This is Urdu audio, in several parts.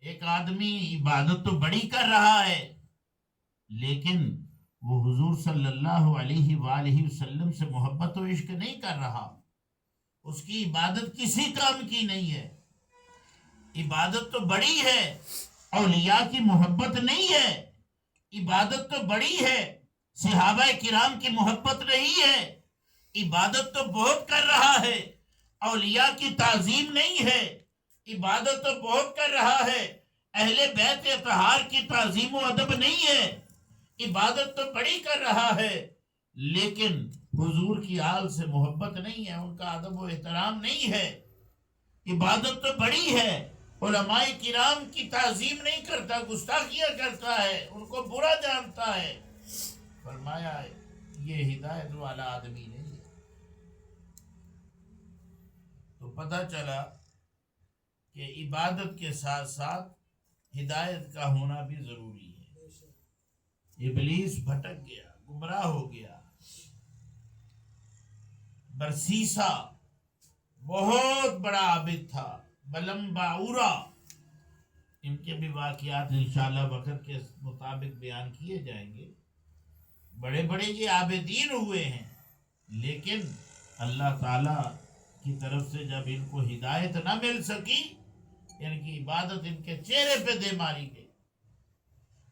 ایک آدمی عبادت تو بڑی کر رہا ہے لیکن وہ حضور صلی اللہ علیہ وآلہ وسلم سے محبت و عشق نہیں کر رہا، اس کی عبادت کسی کام کی نہیں ہے۔ عبادت تو بڑی ہے، اولیاء کی محبت نہیں ہے۔ عبادت تو بڑی ہے، صحابہ کرام کی محبت نہیں ہے۔ عبادت تو بہت کر رہا ہے، اولیاء کی تعظیم نہیں ہے۔ عبادت تو بہت کر رہا ہے، اہل بیت اطہار کی تعظیم و ادب نہیں ہے۔ عبادت تو بڑی کر رہا ہے لیکن حضور کی آل سے محبت نہیں ہے، ان کا ادب و احترام نہیں ہے۔ عبادت تو بڑی ہے، علماء کرام کی تعظیم نہیں کرتا، گستاخیاں کرتا ہے، ان کو برا جانتا ہے۔ فرمایا یہ ہدایت والا آدمی نہیں ہے۔ تو پتہ چلا کہ عبادت کے ساتھ ساتھ ہدایت کا ہونا بھی ضروری ہے۔ ابلیس بھٹک گیا، گمراہ ہو گیا۔ برسیسا بہت بڑا عابد تھا، بلم باورا، ان کے بھی واقعات انشاءاللہ وقت کے مطابق بیان کیے جائیں گے۔ بڑے بڑے یہ عابدین ہوئے ہیں لیکن اللہ تعالیٰ کی طرف سے جب ان کو ہدایت نہ مل سکی، ان کی عبادت ان کے چہرے پہ دے ماری گئی،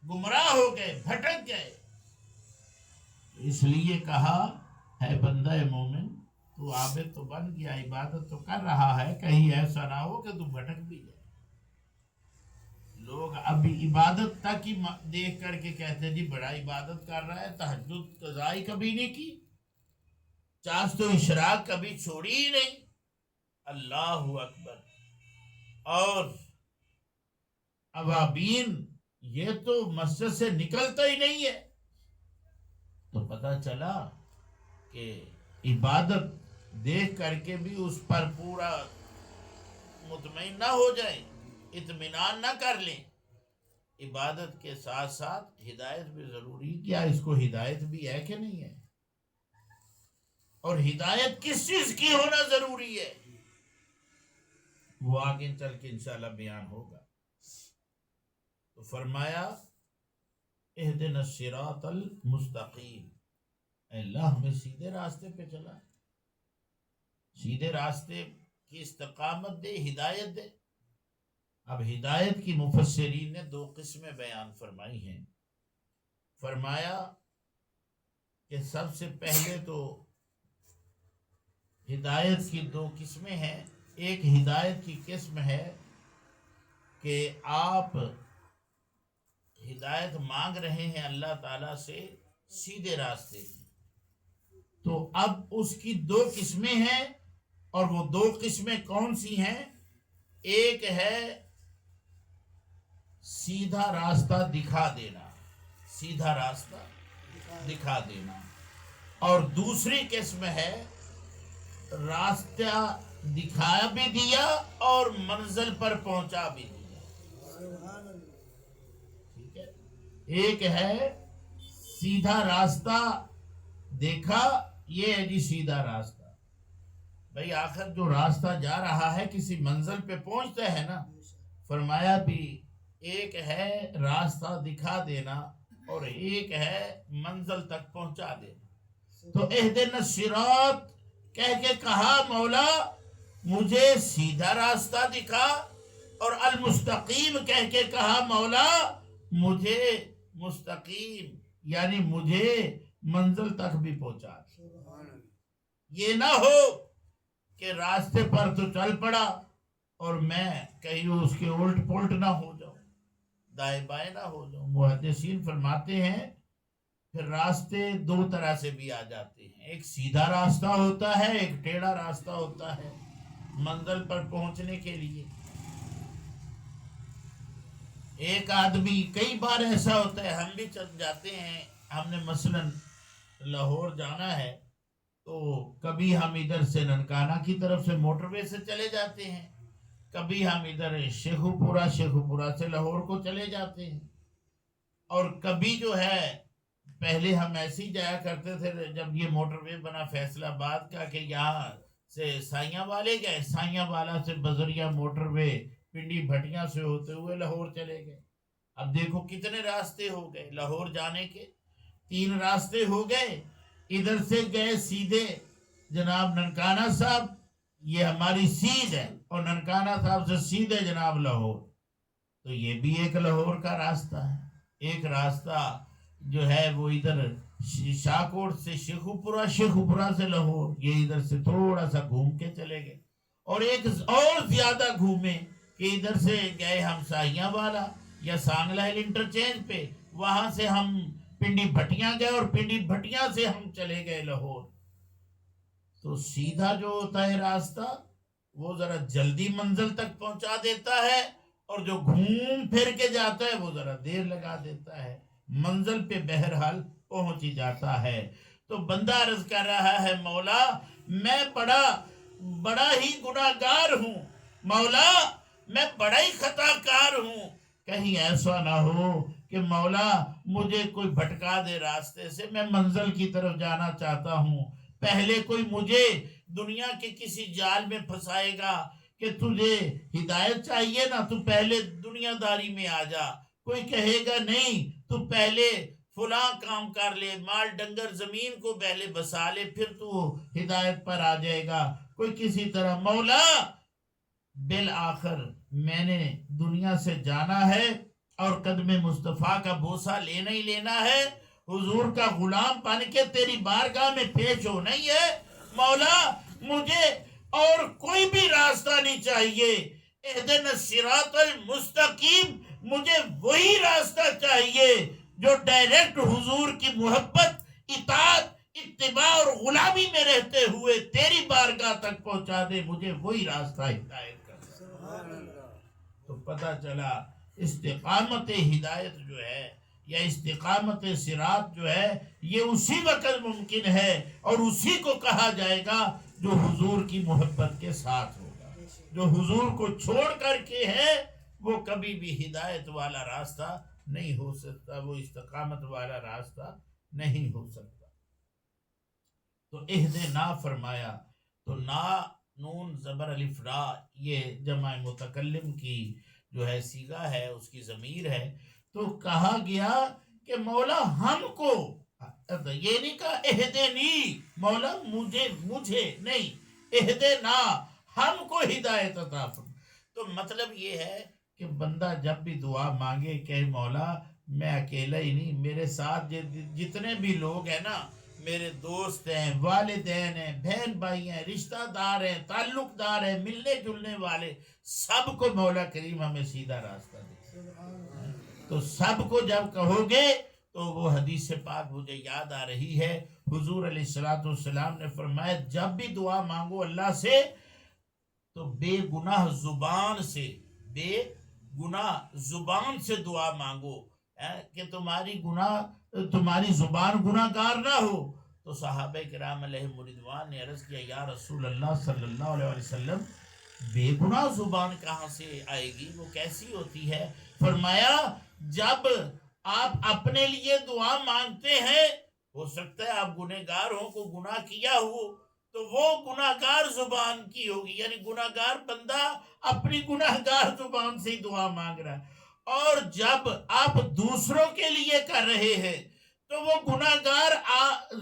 گمراہ ہو گئے، بھٹک گئے۔ اس لیے کہا ہے بندہ مومن تو عابد تو بن گیا، عبادت تو کر رہا ہے، کہیں ایسا نہ ہو کہ تو بھٹک بھی جائے۔ لوگ ابھی عبادت تک ہی دیکھ کر کے کہتے ہیں جی بڑا عبادت کر رہا ہے، تہجد قضائی کبھی نہیں کی، چاش تو اشراق کبھی چھوڑی ہی نہیں۔ اللہ اکبر۔ اور ابابین یہ تو مسجد سے نکلتا ہی نہیں ہے۔ تو پتہ چلا کہ عبادت دیکھ کر کے بھی اس پر پورا مطمئن نہ ہو جائیں، اطمینان نہ کر لیں۔ عبادت کے ساتھ ساتھ ہدایت بھی ضروری، کیا اس کو ہدایت بھی ہے کہ نہیں ہے؟ اور ہدایت کس چیز کی ہونا ضروری ہے وہ آگے چل کے انشاءاللہ بیان ہوگا۔ تو فرمایا اہدنا الصراط المستقیم، اے اللہ ہمیں سیدھے راستے پہ چلا، سیدھے راستے کی استقامت دے، ہدایت دے۔ اب ہدایت کی مفسرین نے دو قسمیں بیان فرمائی ہیں۔ فرمایا کہ سب سے پہلے تو ہدایت کی دو قسمیں ہیں۔ ایک ہدایت کی قسم ہے کہ آپ ہدایت مانگ رہے ہیں اللہ تعالیٰ سے سیدھے راستے کی، تو اب اس کی دو قسمیں ہیں، اور وہ دو قسمیں کون سی ہیں؟ ایک ہے سیدھا راستہ دکھا دینا، سیدھا راستہ دکھا دینا، اور دوسری قسم ہے راستہ دکھا بھی دیا اور منزل پر پہنچا بھی دیا۔ ٹھیک ہے، ایک ہے سیدھا راستہ دیکھا، یہ ہے جی سیدھا راستہ۔ بھئی آخر جو راستہ جا رہا ہے کسی منزل پہ پہنچتا ہے نا۔ فرمایا بھی ایک ہے راستہ دکھا دینا اور ایک ہے منزل تک پہنچا دینا۔ تو اہدنا الصراط کہہ کے کہا مولا مجھے سیدھا راستہ دکھا، اور المستقیم کہہ کے کہا مولا مجھے مستقیم یعنی مجھے منزل تک بھی پہنچا۔ یہ نہ ہو کہ راستے پر تو چل پڑا اور میں کہیں اس کے الٹ پلٹ نہ ہو جاؤں، دائیں بائیں نہ ہو جاؤں۔ محدثین فرماتے ہیں پھر راستے دو طرح سے بھی آ جاتے ہیں، ایک سیدھا راستہ ہوتا ہے، ایک ٹیڑھا راستہ ہوتا ہے منزل پر پہنچنے کے لیے۔ ایک آدمی، کئی بار ایسا ہوتا ہے، ہم بھی چل جاتے ہیں، ہم نے مثلا لاہور جانا ہے تو کبھی ہم ادھر سے ننکانہ کی طرف سے موٹر وے سے چلے جاتے ہیں، کبھی ہم ادھر شیخوپورہ سے لاہور کو چلے جاتے ہیں، اور کبھی جو ہے پہلے ہم ایسے ہی جایا کرتے تھے جب یہ موٹر وے بنا فیصل آباد کا کہ یہاں سے سائیاں والے گئے، سائیاں والا سے بذریعہ موٹر وے پنڈی بھٹیاں سے ہوتے ہوئے لاہور چلے گئے. اب دیکھو کتنے راستے ہو گئے لاہور جانے کے, 3 راستے ہو گئے. ادھر سے گئے سیدھے جناب ننکانہ صاحب, یہ ہماری سیدھ ہے, اور ننکانہ صاحب سے سیدھے جناب لاہور, تو یہ بھی ایک لاہور کا راستہ ہے. ایک راستہ جو ہے وہ ادھر شاہکوٹ سے شیخوپورہ, شیخوپورہ سے لاہور, یہ ادھر سے تھوڑا سا گھوم کے چلے گئے. اور ایک اور زیادہ گھومے کہ ادھر سے گئے ہم ساہیاں والا یا سانگلا ہل انٹرچینج پہ, وہاں سے ہم پنڈی بھٹیاں گئے, اور پنڈی بھٹیاں سے ہم چلے گئے لاہور. تو سیدھا جو ہوتا ہے راستہ وہ ذرا جلدی منزل تک پہنچا دیتا ہے, اور جو گھوم پھر کے جاتا ہے وہ ذرا دیر لگا دیتا ہے. منزل پہ بہرحال پہنچ ہی جاتا ہے. تو بندہ عرض کر رہا ہے مولا میں بڑا ہی گناہگار ہوں, مولا میں بڑا ہی خطا کار ہوں, کہیں ایسا نہ ہو کہ مولا مجھے کوئی بھٹکا دے راستے سے, میں منزل کی طرف جانا چاہتا ہوں. پہلے کوئی مجھے دنیا کے کسی جال میں پھنسائے گا کہ تجھے ہدایت چاہیے نا, تو پہلے دنیا داری میں آ جا. کوئی کہے گا نہیں تو پہلے فلاں کام کر لے, مال ڈنگر زمین کو پہلے بسا لے, پھر تو ہدایت پر آ جائے گا. کوئی کسی طرح, مولا بالآخر میں نے دنیا سے جانا ہے اور قدم مصطفیٰ کا بوسہ لینا ہی لینا ہے, حضور کا غلام بن کے تیری بارگاہ میں پیش ہونا ہی ہے. مولا مجھے اور کوئی بھی راستہ نہیں چاہیے, اہدنا الصراط المستقیم, مجھے وہی راستہ چاہیے جو ڈائریکٹ حضور کی محبت, اطاعت, اتباع اور غلامی میں رہتے ہوئے تیری بارگاہ تک پہنچا دے. مجھے وہی راستہ ہدایت کر. تو پتہ چلا استقامت ہدایت جو ہے یا استقامت صراط جو ہے یہ اسی وقت ممکن ہے, اور اسی کو کہا جائے گا جو حضور کی محبت کے ساتھ ہوگا. جو حضور کو چھوڑ کر کے ہے وہ کبھی بھی ہدایت والا راستہ نہیں ہو سکتا, وہ استقامت والا راستہ نہیں ہو سکتا. تو اہدنا فرمایا, تو نا نون زبر الف را یہ جمع متکلم کی جو ہے صیغہ ہے, اس کی ضمیر ہے. تو کہا گیا کہ مولا ہم کو, یہ نہیں کہا اہدنی, مولا مجھے نہیں, اہدنا ہم کو ہدایت عطا فرما. تو مطلب یہ ہے کہ بندہ جب بھی دعا مانگے کہ مولا میں اکیلا ہی نہیں, میرے ساتھ جتنے بھی لوگ ہیں نا, میرے دوست ہیں, والدین ہیں, بہن بھائی ہیں, رشتہ دار ہیں, تعلق دار ہیں, ملنے جلنے والے, سب کو مولا کریم ہمیں سیدھا راستہ دے. تو سب کو جب کہو گے تو وہ حدیث پاک مجھے یاد آ رہی ہے, حضور علیہ السلام نے فرمایا جب بھی دعا مانگو اللہ سے تو بے گناہ زبان سے دعا مانگو, کہ تمہاری زبان گناہ گار نہ ہو. تو صحابہ کرام علیہم رضوان نے عرض کیا یا رسول اللہ صلی اللہ علیہ وسلم بے گناہ زبان کہاں سے آئے گی, وہ کیسی ہوتی ہے؟ فرمایا جب آپ اپنے لیے دعا مانگتے ہیں, ہو سکتا ہے آپ گنہگار ہوں, کو گناہ کیا ہو, تو وہ گناہگار زبان کی ہوگی, یعنی گناہگار بندہ اپنی گناہگار زبان سے دعا مانگ رہا ہے. اور جب آپ دوسروں کے لیے کر رہے ہیں تو وہ گناہگار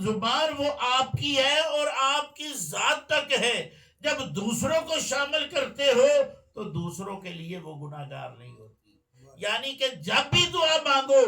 زبان وہ آپ کی ہے اور آپ کی ذات تک ہے. جب دوسروں کو شامل کرتے ہو تو دوسروں کے لیے وہ گناہگار نہیں ہوتی. یعنی کہ جب بھی دعا مانگو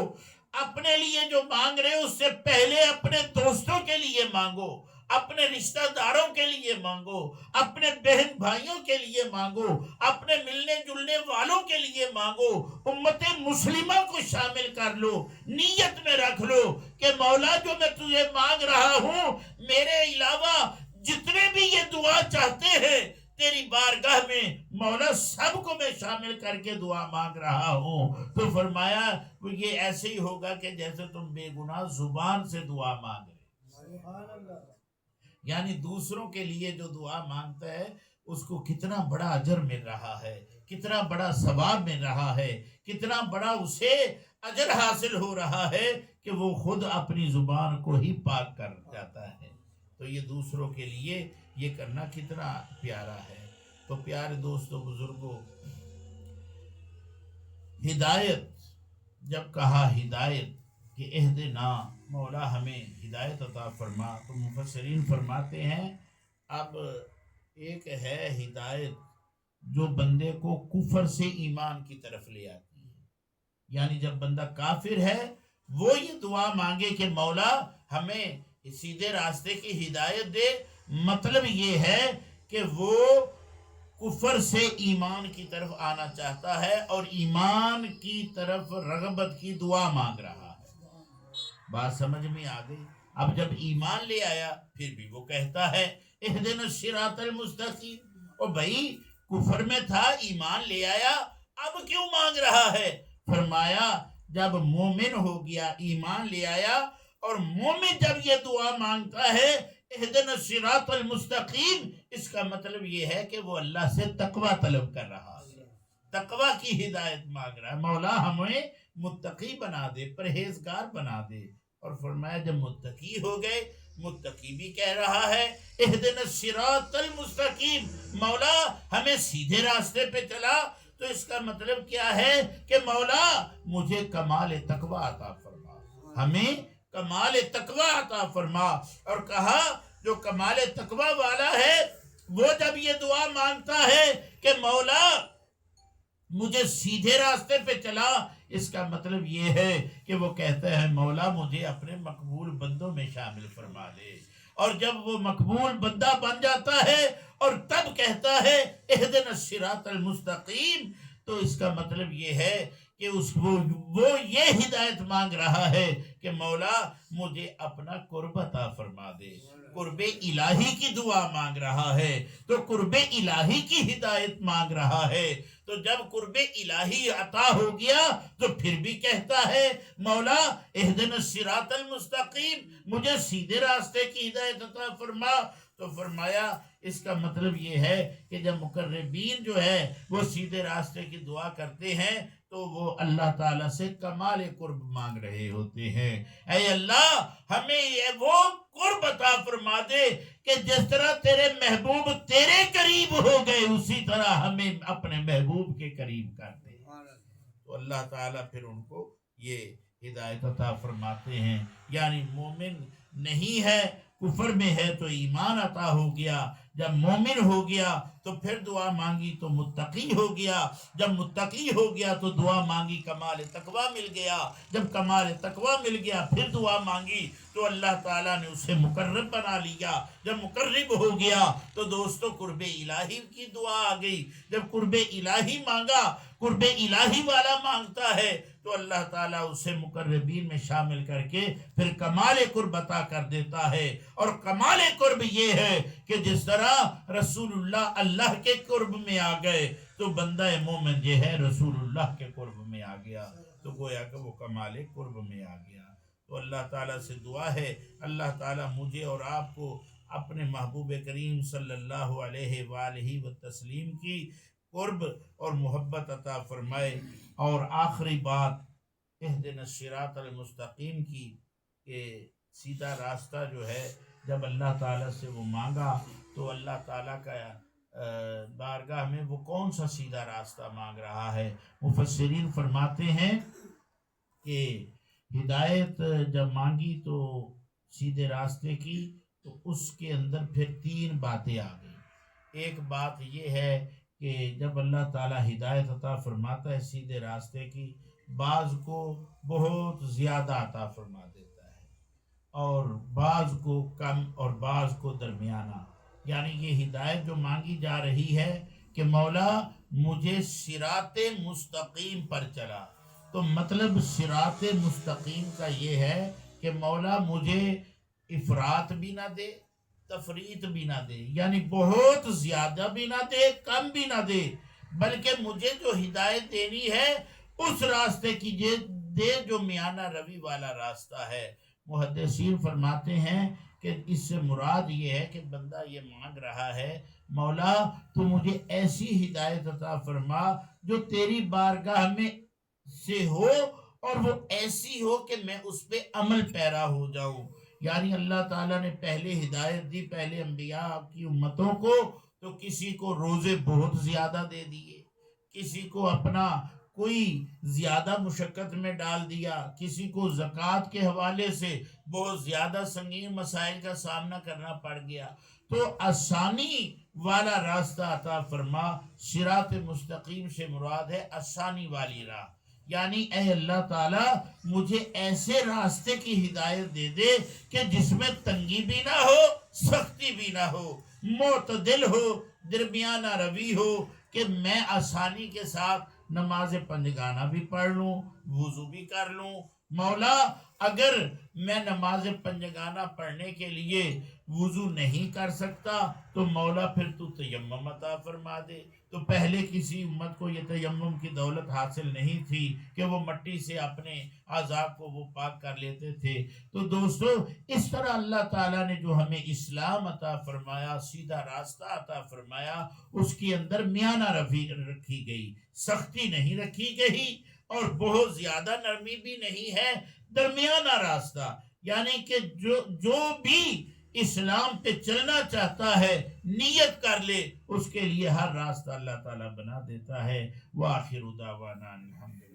اپنے لیے جو مانگ رہے ہو اس سے پہلے اپنے دوستوں کے لیے مانگو, اپنے رشتہ داروں کے لیے مانگو, اپنے بہن بھائیوں کے لیے مانگو, اپنے ملنے جلنے والوں کے لیے مانگو, امت مسلمہ کو شامل کر لو, نیت میں رکھ لو کہ مولا جو میں تجھے مانگ رہا ہوں میرے علاوہ جتنے بھی یہ دعا چاہتے ہیں تیری بارگاہ میں مولا سب کو میں شامل کر کے دعا مانگ رہا ہوں. تو فرمایا یہ ایسے ہی ہوگا کہ جیسے تم بے گناہ زبان سے دعا مانگ رہے, یعنی دوسروں کے لیے جو دعا مانگتا ہے اس کو کتنا بڑا اجر مل رہا ہے, کتنا بڑا ثواب مل رہا ہے, کتنا بڑا اسے اجر حاصل ہو رہا ہے کہ وہ خود اپنی زبان کو ہی پاک کر جاتا ہے. تو یہ دوسروں کے لیے یہ کرنا کتنا پیارا ہے. تو پیارے دوستو بزرگوں, ہدایت جب کہا ہدایت کہ اہدنا، مولا ہمیں ہدایت عطا فرما، تو مفسرین فرماتے ہیں اب ایک ہے ہدایت جو بندے کو کفر سے ایمان کی طرف لے آتی ہے، یعنی جب بندہ کافر ہے وہ یہ دعا مانگے کہ مولا ہمیں سیدھے راستے کی ہدایت دے، مطلب یہ ہے کہ وہ کفر سے ایمان کی طرف آنا چاہتا ہے اور ایمان کی طرف رغبت کی دعا مانگ رہا ہے۔ بات سمجھ میں آ گئی؟ اب جب ایمان لے آیا پھر بھی وہ کہتا ہے اہدنا الصراط المستقیم، اور بھائی کفر میں تھا، ایمان لے آیا، اب کیوں مانگ رہا ہے؟ فرمایا جب مومن ہو گیا، ایمان لے آیا، اور مومن جب یہ دعا مانگتا ہے اہدنا الصراط المستقیم، اس کا مطلب یہ ہے کہ وہ اللہ سے تقوی طلب کر رہا ہے، تقوی کی ہدایت مانگ رہا ہے، مولا ہمیں متقی بنا دے، پرہیزگار بنا دے۔ اور فرمایا جب متقی ہو گئے، متقی بھی کہہ رہا ہے اہدنا الصراط المستقیم، مولا ہمیں سیدھے راستے پہ چلا، تو اس کا مطلب کیا ہے کہ مولا مجھے کمال تقوی عطا فرما، ہمیں کمال تقوی عطا فرما۔ اور کہا جو کمال تقوی والا ہے وہ جب یہ دعا مانگتا ہے کہ مولا مجھے سیدھے راستے پہ چلا، اس کا مطلب یہ ہے کہ وہ کہتا ہے مولا مجھے اپنے مقبول بندوں میں شامل فرما دے، اور جب وہ مقبول بندہ بن جاتا ہے اور تب کہتا ہے اہدنا الصراط المستقیم، تو اس کا مطلب یہ ہے کہ وہ یہ ہدایت مانگ رہا ہے کہ مولا مجھے اپنا قرب عطا فرما دے، قرب الہی کی دعا مانگ رہا ہے، تو قرب الہی کی ہدایت مانگ رہا ہے۔ تو جب قرب الہی عطا ہو گیا تو پھر بھی کہتا ہے مولا اہدنا الصراط المستقیم، مجھے سیدھے راستے کی ہدایت عطا فرما۔ تو فرمایا اس کا مطلب یہ ہے کہ جب مقربین جو ہے وہ سیدھے راستے کی دعا کرتے ہیں تو وہ اللہ تعالیٰ سے کمال قرب مانگ رہے ہوتے ہیں، اے اللہ ہمیں یہ وہ قرب عطا فرما دے کہ جس طرح تیرے محبوب تیرے قریب ہو گئے اسی طرح ہمیں اپنے محبوب کے قریب کر دے۔ تو اللہ تعالیٰ پھر ان کو یہ ہدایت عطا فرماتے ہیں، یعنی مومن نہیں ہے، کفر میں ہے تو ایمان عطا ہو گیا، جب مومن ہو گیا تو پھر دعا مانگی تو متقی ہو گیا، جب متقی ہو گیا تو دعا مانگی کمال تقوی مل گیا، جب کمال تقوی مل گیا پھر دعا مانگی تو اللہ تعالیٰ نے اسے مقرب بنا لیا، جب مقرب ہو گیا تو دوستو قرب الہی کی دعا آ گئی، جب قرب الہی مانگا، قرب الہی والا مانگتا ہے تو اللہ تعالیٰ اسے مقربین میں شامل کر کے پھر کمال قرب عطا کر دیتا ہے۔ اور کمال قرب یہ ہے کہ جس طرح رسول اللہ اللہ کے قرب میں آ گئے تو بندہ مومن یہ ہے رسول اللہ کے قرب میں آ گیا، تو گویا کہ وہ کمال قرب میں آ گیا۔ تو اللہ تعالیٰ سے دعا ہے اللہ تعالیٰ مجھے اور آپ کو اپنے محبوب کریم صلی اللہ علیہ وآلہ وسلم کی قرب اور محبت عطا فرمائے۔ اور آخری بات اہدنا الصراط المستقیم کی کہ سیدھا راستہ جو ہے جب اللہ تعالیٰ سے وہ مانگا تو اللہ تعالیٰ کا بارگاہ میں وہ کون سا سیدھا راستہ مانگ رہا ہے؟ مفسرین فرماتے ہیں کہ ہدایت جب مانگی تو سیدھے راستے کی تو اس کے اندر پھر 3 باتیں آ گئی۔ ایک بات یہ ہے کہ جب اللہ تعالیٰ ہدایت عطا فرماتا ہے سیدھے راستے کی، بعض کو بہت زیادہ عطا فرما دیتا ہے اور بعض کو کم اور بعض کو درمیانہ، یعنی یہ ہدایت جو مانگی جا رہی ہے کہ مولا مجھے صراط مستقیم پر چلا، تو مطلب صراط مستقیم کا یہ ہے کہ مولا مجھے افراط بھی نہ دے، تفریط بھی نہ دے، یعنی بہت زیادہ بھی نہ دے، کم بھی نہ دے، بلکہ مجھے جو ہدایت دینی ہے اس راستے کی دے جو میانہ روی والا راستہ ہے۔ محدثین فرماتے ہیں کہ اس سے مراد یہ ہے کہ بندہ یہ مانگ رہا ہے مولا تو مجھے ایسی ہدایت عطا فرما جو تیری بارگاہ میں سے ہو اور وہ ایسی ہو کہ میں اس پہ عمل پیرا ہو جاؤں۔ یعنی اللہ تعالیٰ نے پہلے ہدایت دی پہلے انبیاء کی امتوں کو، تو کسی کو روزے بہت زیادہ دے دیے، کسی کو اپنا کوئی زیادہ مشقت میں ڈال دیا، کسی کو زکوٰۃ کے حوالے سے بہت زیادہ سنگین مسائل کا سامنا کرنا پڑ گیا، تو آسانی والا راستہ عطا فرما۔ صراط مستقیم سے مراد ہے آسانی والی راہ، یعنی اے اللہ تعالیٰ مجھے ایسے راستے کی ہدایت دے دے کہ جس میں تنگی بھی نہ ہو، سختی بھی نہ ہو، معتدل ہو، درمیانہ روی ہو، کہ میں آسانی کے ساتھ نماز پنجگانہ بھی پڑھ لوں، وضو بھی کر لوں۔ مولا اگر میں نماز پنجگانہ پڑھنے کے لیے وضو نہیں کر سکتا تو مولا پھر تو تیمم عطا فرما دے۔ تو پہلے کسی امت کو یہ تیمم کی دولت حاصل نہیں تھی کہ وہ مٹی سے اپنے اعضاء کو وہ پاک کر لیتے تھے۔ تو دوستو اس طرح اللہ تعالیٰ نے جو ہمیں اسلام عطا فرمایا، سیدھا راستہ عطا فرمایا، اس کے اندر میانہ روی رکھی گئی، سختی نہیں رکھی گئی اور بہت زیادہ نرمی بھی نہیں ہے، درمیانہ راستہ، یعنی کہ جو بھی اسلام پہ چلنا چاہتا ہے نیت کر لے، اس کے لیے ہر راستہ اللہ تعالیٰ بنا دیتا ہے۔ وآخر دعوانا الحمدللہ۔